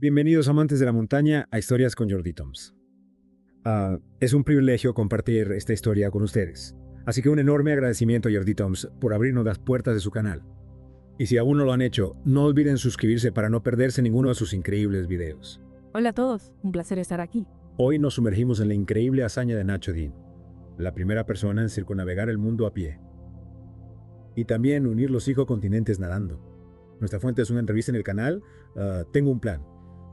Bienvenidos amantes de la montaña a Historias con Jordi Toms. Es un privilegio compartir esta historia con ustedes. Así que un enorme agradecimiento a Jordi Toms por abrirnos las puertas de su canal. Y si aún no lo han hecho, no olviden suscribirse para no perderse ninguno de sus increíbles videos. Hola a todos, un placer estar aquí. Hoy nos sumergimos en la increíble hazaña de Nacho Dean, la primera persona en circunnavegar el mundo a pie. Y también unir los 5 continentes nadando. Nuestra fuente es una entrevista en el canal Tengo un plan,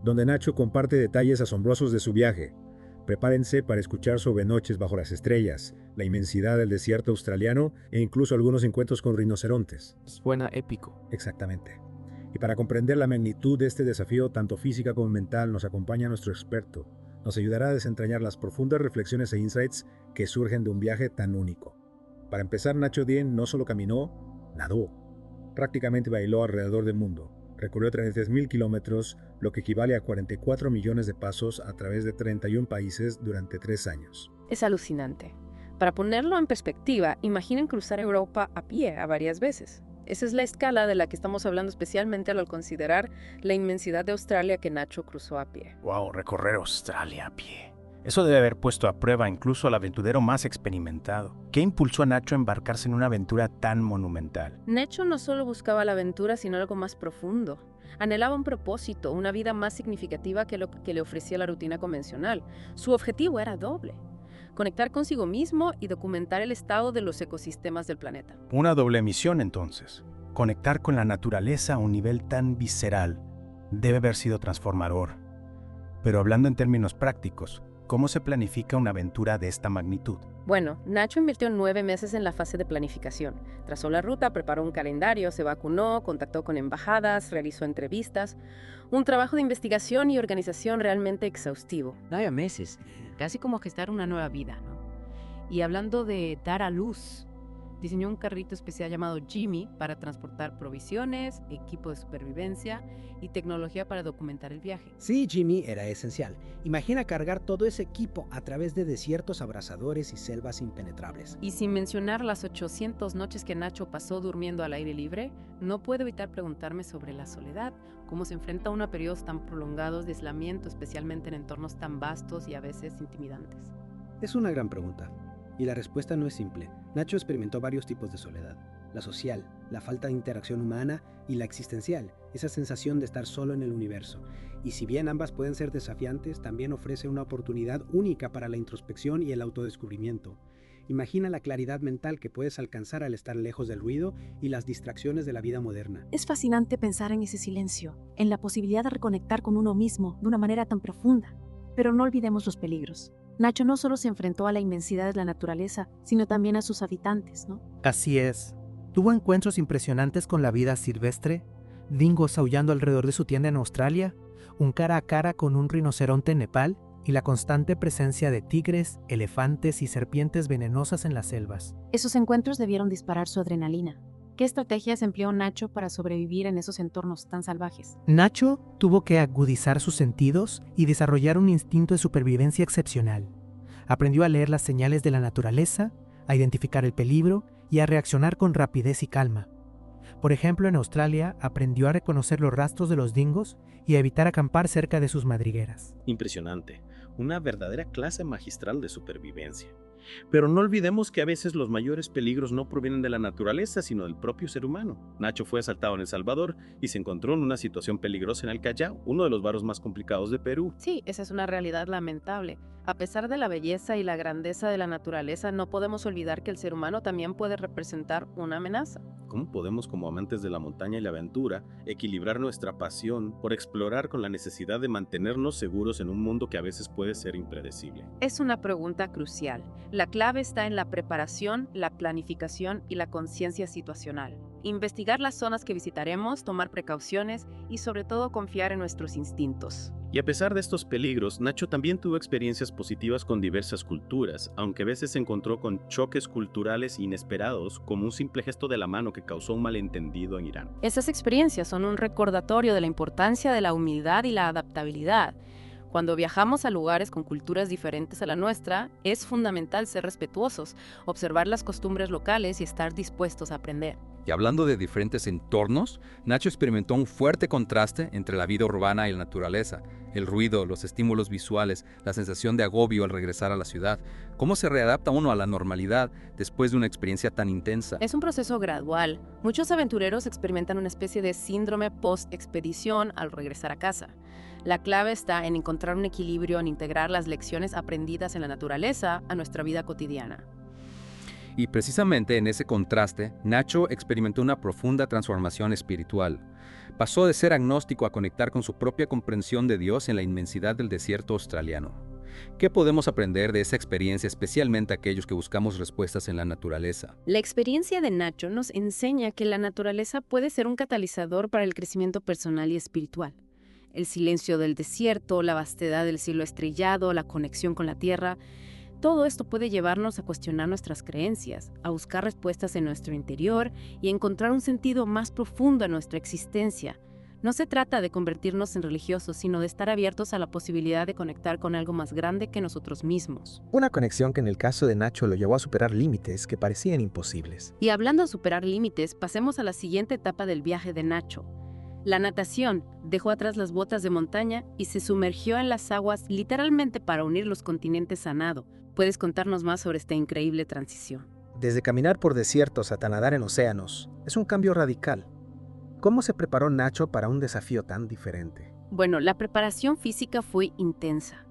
donde Nacho comparte detalles asombrosos de su viaje. Prepárense para escuchar sobre noches bajo las estrellas, la inmensidad del desierto australiano e incluso algunos encuentros con rinocerontes. Suena épico. Exactamente. Y para comprender la magnitud de este desafío, tanto física como mental, nos acompaña nuestro experto. Nos ayudará a desentrañar las profundas reflexiones e insights que surgen de un viaje tan único. Para empezar, Nacho Dean no solo caminó, nadó. Prácticamente bailó alrededor del mundo. Recorrió 33.000 kilómetros, lo que equivale a 44 millones de pasos a través de 31 países durante 3 años. Es alucinante. Para ponerlo en perspectiva, imaginen cruzar Europa a pie a varias veces. Esa es la escala de la que estamos hablando, especialmente al considerar la inmensidad de Australia que Nacho cruzó a pie. Wow, recorrer Australia a pie. Eso debe haber puesto a prueba incluso al aventurero más experimentado. ¿Qué impulsó a Nacho a embarcarse en una aventura tan monumental? Nacho no solo buscaba la aventura, sino algo más profundo. Anhelaba un propósito, una vida más significativa que lo que le ofrecía la rutina convencional. Su objetivo era doble: conectar consigo mismo y documentar el estado de los ecosistemas del planeta. Una doble misión entonces. Conectar con la naturaleza a un nivel tan visceral debe haber sido transformador. Pero hablando en términos prácticos, ¿cómo se planifica una aventura de esta magnitud? Bueno, Nacho invirtió 9 meses en la fase de planificación. Trazó la ruta, preparó un calendario, se vacunó, contactó con embajadas, realizó entrevistas. Un trabajo de investigación y organización realmente exhaustivo. 9 meses, casi como gestar una nueva vida, ¿no? Y hablando de dar a luz, diseñó un carrito especial llamado Jimmy para transportar provisiones, equipo de supervivencia y tecnología para documentar el viaje. Sí, Jimmy era esencial. Imagina cargar todo ese equipo a través de desiertos abrasadores y selvas impenetrables. Y sin mencionar las 800 noches que Nacho pasó durmiendo al aire libre, no puedo evitar preguntarme sobre la soledad, cómo se enfrenta uno a periodos tan prolongados de aislamiento, especialmente en entornos tan vastos y a veces intimidantes. Es una gran pregunta. Y la respuesta no es simple. Nacho experimentó varios tipos de soledad. La social, la falta de interacción humana, y la existencial, esa sensación de estar solo en el universo. Y si bien ambas pueden ser desafiantes, también ofrece una oportunidad única para la introspección y el autodescubrimiento. Imagina la claridad mental que puedes alcanzar al estar lejos del ruido y las distracciones de la vida moderna. Es fascinante pensar en ese silencio, en la posibilidad de reconectar con uno mismo de una manera tan profunda. Pero no olvidemos los peligros. Nacho no solo se enfrentó a la inmensidad de la naturaleza, sino también a sus habitantes, ¿no? Así es. Tuvo encuentros impresionantes con la vida silvestre, dingos aullando alrededor de su tienda en Australia, un cara a cara con un rinoceronte en Nepal y la constante presencia de tigres, elefantes y serpientes venenosas en las selvas. Esos encuentros debieron disparar su adrenalina. ¿Qué estrategias empleó Nacho para sobrevivir en esos entornos tan salvajes? Nacho tuvo que agudizar sus sentidos y desarrollar un instinto de supervivencia excepcional. Aprendió a leer las señales de la naturaleza, a identificar el peligro y a reaccionar con rapidez y calma. Por ejemplo, en Australia aprendió a reconocer los rastros de los dingos y a evitar acampar cerca de sus madrigueras. Impresionante, una verdadera clase magistral de supervivencia. Pero no olvidemos que a veces los mayores peligros no provienen de la naturaleza, sino del propio ser humano. Nacho fue asaltado en El Salvador y se encontró en una situación peligrosa en el Callao, uno de los barrios más complicados de Perú. Sí, esa es una realidad lamentable. A pesar de la belleza y la grandeza de la naturaleza, no podemos olvidar que el ser humano también puede representar una amenaza. ¿Cómo podemos, como amantes de la montaña y la aventura, equilibrar nuestra pasión por explorar con la necesidad de mantenernos seguros en un mundo que a veces puede ser impredecible? Es una pregunta crucial. La clave está en la preparación, la planificación y la conciencia situacional. Investigar las zonas que visitaremos, tomar precauciones y sobre todo confiar en nuestros instintos. Y a pesar de estos peligros, Nacho también tuvo experiencias positivas con diversas culturas, aunque a veces se encontró con choques culturales inesperados, como un simple gesto de la mano que causó un malentendido en Irán. Esas experiencias son un recordatorio de la importancia de la humildad y la adaptabilidad. Cuando viajamos a lugares con culturas diferentes a la nuestra, es fundamental ser respetuosos, observar las costumbres locales y estar dispuestos a aprender. Y hablando de diferentes entornos, Nacho experimentó un fuerte contraste entre la vida urbana y la naturaleza. El ruido, los estímulos visuales, la sensación de agobio al regresar a la ciudad. ¿Cómo se readapta uno a la normalidad después de una experiencia tan intensa? Es un proceso gradual. Muchos aventureros experimentan una especie de síndrome post-expedición al regresar a casa. La clave está en encontrar un equilibrio, en integrar las lecciones aprendidas en la naturaleza a nuestra vida cotidiana. Y precisamente en ese contraste, Nacho experimentó una profunda transformación espiritual. Pasó de ser agnóstico a conectar con su propia comprensión de Dios en la inmensidad del desierto australiano. ¿Qué podemos aprender de esa experiencia, especialmente aquellos que buscamos respuestas en la naturaleza? La experiencia de Nacho nos enseña que la naturaleza puede ser un catalizador para el crecimiento personal y espiritual. El silencio del desierto, la vastedad del cielo estrellado, la conexión con la tierra. Todo esto puede llevarnos a cuestionar nuestras creencias, a buscar respuestas en nuestro interior y a encontrar un sentido más profundo en nuestra existencia. No se trata de convertirnos en religiosos, sino de estar abiertos a la posibilidad de conectar con algo más grande que nosotros mismos. Una conexión que en el caso de Nacho lo llevó a superar límites que parecían imposibles. Y hablando de superar límites, pasemos a la siguiente etapa del viaje de Nacho. La natación. Dejó atrás las botas de montaña y se sumergió en las aguas literalmente para unir los continentes a nado. ¿Puedes contarnos más sobre esta increíble transición? Desde caminar por desiertos hasta nadar en océanos, es un cambio radical. ¿Cómo se preparó Nacho para un desafío tan diferente? Bueno, la preparación física fue intensa.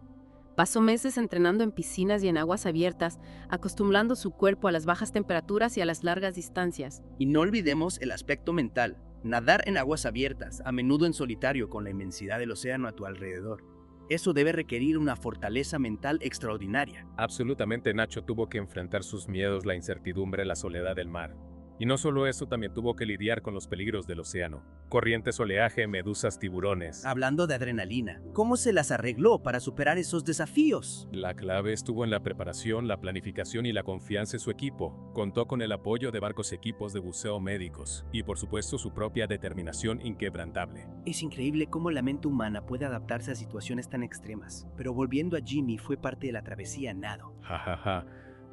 Pasó meses entrenando en piscinas y en aguas abiertas, acostumbrando su cuerpo a las bajas temperaturas y a las largas distancias. Y no olvidemos el aspecto mental. Nadar en aguas abiertas, a menudo en solitario con la inmensidad del océano a tu alrededor. Eso debe requerir una fortaleza mental extraordinaria. Absolutamente, Nacho tuvo que enfrentar sus miedos, la incertidumbre, la soledad del mar. Y no solo eso, también tuvo que lidiar con los peligros del océano. Corrientes, oleaje, medusas, tiburones. Hablando de adrenalina, ¿cómo se las arregló para superar esos desafíos? La clave estuvo en la preparación, la planificación y la confianza en su equipo. Contó con el apoyo de barcos y equipos de buceo médicos. Y por supuesto su propia determinación inquebrantable. Es increíble cómo la mente humana puede adaptarse a situaciones tan extremas. Pero volviendo a Jimmy, fue parte de la travesía en nado. Jajaja.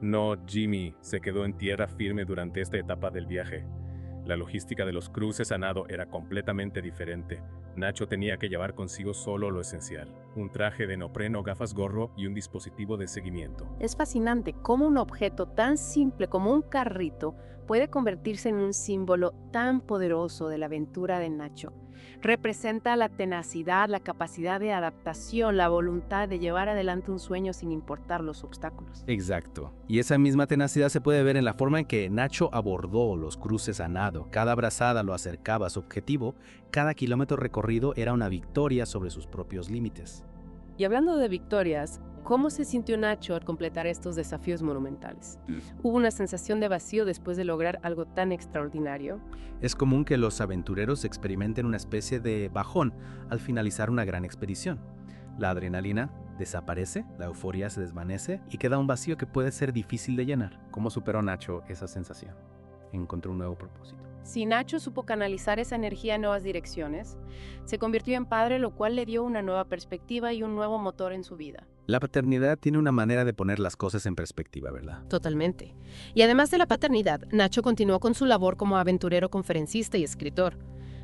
No, Jimmy se quedó en tierra firme durante esta etapa del viaje. La logística de los cruces a nado era completamente diferente. Nacho tenía que llevar consigo solo lo esencial: un traje de neopreno, gafas, gorro y un dispositivo de seguimiento. Es fascinante cómo un objeto tan simple como un carrito puede convertirse en un símbolo tan poderoso de la aventura de Nacho. Representa la tenacidad, la capacidad de adaptación, la voluntad de llevar adelante un sueño sin importar los obstáculos. Exacto. Y esa misma tenacidad se puede ver en la forma en que Nacho abordó los cruces a nado. Cada brazada lo acercaba a su objetivo, cada kilómetro recorrido era una victoria sobre sus propios límites. Y hablando de victorias, ¿cómo se sintió Nacho al completar estos desafíos monumentales? ¿Hubo una sensación de vacío después de lograr algo tan extraordinario? Es común que los aventureros experimenten una especie de bajón al finalizar una gran expedición. La adrenalina desaparece, la euforia se desvanece y queda un vacío que puede ser difícil de llenar. ¿Cómo superó Nacho esa sensación? Encontró un nuevo propósito. Si Nacho supo canalizar esa energía en nuevas direcciones, se convirtió en padre, lo cual le dio una nueva perspectiva y un nuevo motor en su vida. La paternidad tiene una manera de poner las cosas en perspectiva, ¿verdad? Totalmente. Y además de la paternidad, Nacho continuó con su labor como aventurero, conferencista y escritor.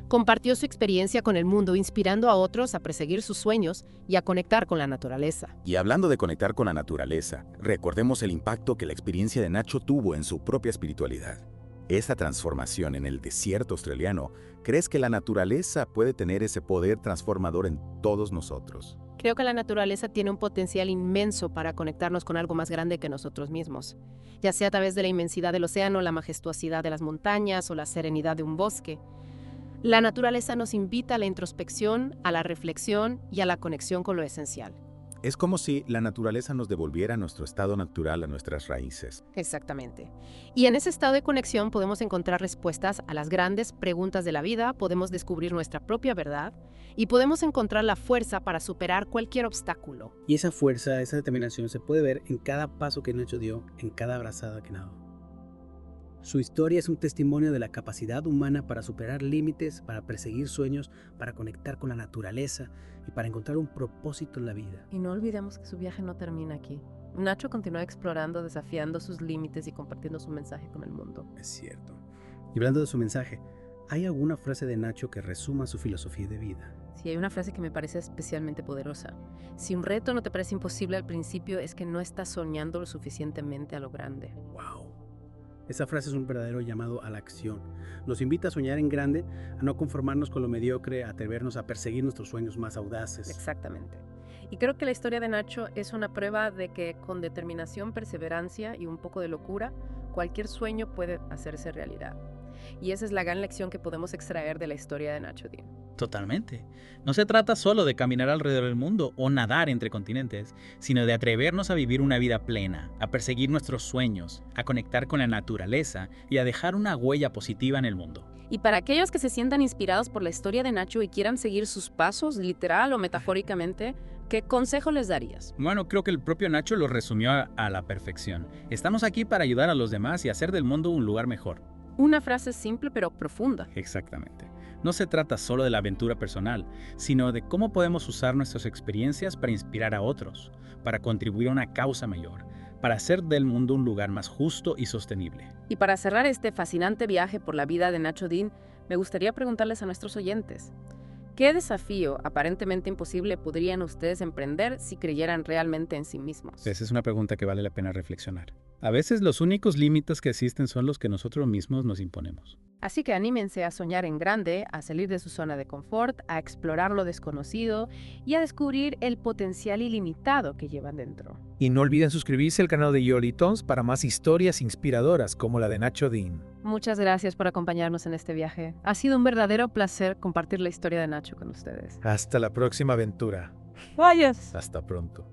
Compartió su experiencia con el mundo, inspirando a otros a perseguir sus sueños y a conectar con la naturaleza. Y hablando de conectar con la naturaleza, recordemos el impacto que la experiencia de Nacho tuvo en su propia espiritualidad. Esa transformación en el desierto australiano, ¿crees que la naturaleza puede tener ese poder transformador en todos nosotros? Creo que la naturaleza tiene un potencial inmenso para conectarnos con algo más grande que nosotros mismos, ya sea a través de la inmensidad del océano, la majestuosidad de las montañas o la serenidad de un bosque. La naturaleza nos invita a la introspección, a la reflexión y a la conexión con lo esencial. Es como si la naturaleza nos devolviera nuestro estado natural, a nuestras raíces. Exactamente. Y en ese estado de conexión podemos encontrar respuestas a las grandes preguntas de la vida, podemos descubrir nuestra propia verdad y podemos encontrar la fuerza para superar cualquier obstáculo. Y esa fuerza, esa determinación se puede ver en cada paso que Nacho dio, en cada abrazada que nadó. Su historia es un testimonio de la capacidad humana para superar límites, para perseguir sueños, para conectar con la naturaleza y para encontrar un propósito en la vida. Y no olvidemos que su viaje no termina aquí. Nacho continúa explorando, desafiando sus límites y compartiendo su mensaje con el mundo. Es cierto. Y hablando de su mensaje, ¿hay alguna frase de Nacho que resuma su filosofía de vida? Sí, hay una frase que me parece especialmente poderosa. Si un reto no te parece imposible al principio, es que no estás soñando lo suficientemente a lo grande. ¡Wow! Esa frase es un verdadero llamado a la acción. Nos invita a soñar en grande, a no conformarnos con lo mediocre, a atrevernos a perseguir nuestros sueños más audaces. Exactamente. Y creo que la historia de Nacho es una prueba de que con determinación, perseverancia y un poco de locura, cualquier sueño puede hacerse realidad. Y esa es la gran lección que podemos extraer de la historia de Nacho Dean. Totalmente. No se trata solo de caminar alrededor del mundo o nadar entre continentes, sino de atrevernos a vivir una vida plena, a perseguir nuestros sueños, a conectar con la naturaleza y a dejar una huella positiva en el mundo. Y para aquellos que se sientan inspirados por la historia de Nacho y quieran seguir sus pasos, literal o metafóricamente, ¿qué consejo les darías? Bueno, creo que el propio Nacho lo resumió a la perfección. Estamos aquí para ayudar a los demás y hacer del mundo un lugar mejor. Una frase simple pero profunda. Exactamente. No se trata solo de la aventura personal, sino de cómo podemos usar nuestras experiencias para inspirar a otros, para contribuir a una causa mayor, para hacer del mundo un lugar más justo y sostenible. Y para cerrar este fascinante viaje por la vida de Nacho Dean, me gustaría preguntarles a nuestros oyentes, ¿qué desafío aparentemente imposible podrían ustedes emprender si creyeran realmente en sí mismos? Esa es una pregunta que vale la pena reflexionar. A veces los únicos límites que existen son los que nosotros mismos nos imponemos. Así que anímense a soñar en grande, a salir de su zona de confort, a explorar lo desconocido y a descubrir el potencial ilimitado que llevan dentro. Y no olviden suscribirse al canal de Yolitons para más historias inspiradoras como la de Nacho Dean. Muchas gracias por acompañarnos en este viaje. Ha sido un verdadero placer compartir la historia de Nacho con ustedes. Hasta la próxima aventura. ¡Vayas! Hasta pronto.